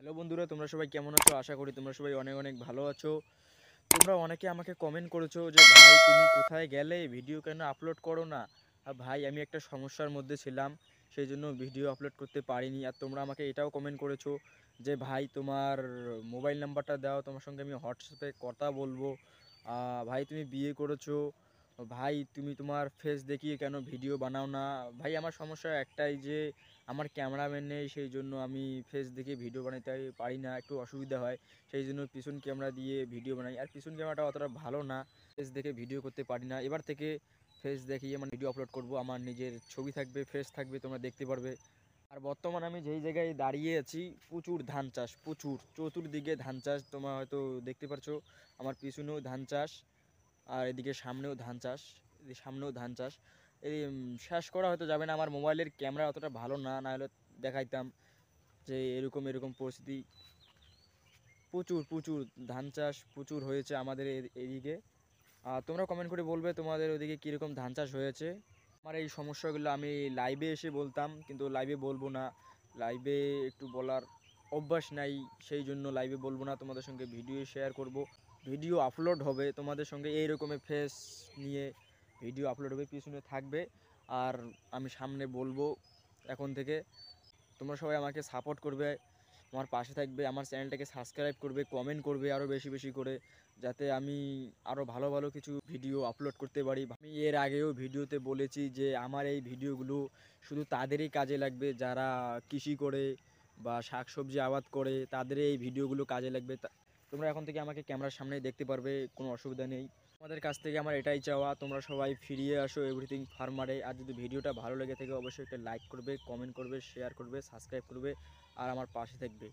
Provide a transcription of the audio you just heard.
Hello বন্ধুরা, তোমরা সবাই কেমন আছো? আশা করি তোমরা সবাই অনেক অনেক ভালো আছো। তোমরা অনেকে আমাকে কমেন্ট করেছো যে ভাই তুমি কোথায় গেলে, ভিডিও কেন আপলোড করো না? ভাই আমি একটা সমস্যার মধ্যে ছিলাম, সেই জন্য ভিডিও আপলোড করতে পারিনি। আর তোমরা আমাকে এটাও কমেন্ট করেছো যে ভাই তোমার মোবাইল নাম্বারটা দাও, তোমার সঙ্গে আমি হোয়াটসঅ্যাপে কথা বলবো। ভাই তুমি বিয়ে করেছো, ভাই তুমি তোমার ফেস দেখিয়ে কেন ভিডিও বানাও না? ভাই আমার সমস্যা একটাই যে আমার ক্যামেরাম্যান নেই, সেই জন্য আমি ফেস দেখে ভিডিও বানাতে পারি না, একটু অসুবিধা হয়। সেই জন্য পিছন ক্যামেরা দিয়ে ভিডিও বানাই, আর পিছন ক্যামেরাটা অতটা ভালো না, ফেস দেখে ভিডিও করতে পারি না। এবার থেকে ফেস দেখিয়ে মানে ভিডিও আপলোড করব, আমার নিজের ছবি থাকবে, ফেস থাকবে, তোমরা দেখতে পারবে। আর বর্তমানে আমি যেই জায়গায় দাঁড়িয়ে আছি, প্রচুর ধান চাষ, প্রচুর চতুর্দিকে ধান চাষ, তোমরা হয়তো দেখতে পারছো। আমার পিছনেও ধান চাষ, আর এদিকে সামনেও ধান চাষ, সামনেও ধান চাষ। এই শেষ করা হয়তো যাবে না, আমার মোবাইলের ক্যামেরা অতটা ভালো না, না হলে দেখাইতাম যে এরকম এরকম পরিস্থিতি। প্রচুর প্রচুর ধান চাষ প্রচুর হয়েছে আমাদের এদিকে। তোমরা কমেন্ট করে বলবে তোমাদের ওদিকে কীরকম ধান চাষ হয়েছে। আমার এই সমস্যাগুলো আমি লাইভে এসে বলতাম, কিন্তু লাইভে বলবো না, লাইভে একটু বলার অভ্যাস নাই, সেই জন্য লাইভে বলবো না। তোমাদের সঙ্গে ভিডিও শেয়ার করব, ভিডিও আপলোড হবে তোমাদের সঙ্গে, এই রকমের ফেস নিয়ে ভিডিও আপলোড হবে, পিছনে থাকবে আর আমি সামনে বলবো এখন থেকে। তোমরা সবাই আমাকে সাপোর্ট করবে, আমার পাশে থাকবে, আমার চ্যানেলটাকে সাবস্ক্রাইব করবে, কমেন্ট করবে আরও বেশি বেশি করে, যাতে আমি আরও ভালো ভালো কিছু ভিডিও আপলোড করতে পারি। আমি এর আগেও ভিডিওতে বলেছি যে আমার এই ভিডিওগুলো শুধু তাদেরই কাজে লাগবে যারা কৃষি করে বা শাকসবজি আবাদ করে, তাদের এই ভিডিওগুলো কাজে লাগবে। তোমরা এখন থেকে আমাকে ক্যামেরার সামনেই দেখতে পারবে, কোনো অসুবিধা নেই। তোমাদের কাছ থেকে আমার এটাই চাওয়া, তোমরা সবাই ফিরিয়ে আসো এভরিথিং ফার্মারে। আর যদি ভিডিওটা ভালো লেগে থাকে অবশ্যই একটা লাইক করবে, কমেন্ট করবে, শেয়ার করবে, সাবস্ক্রাইব করবে আর আমার পাশে থাকবে।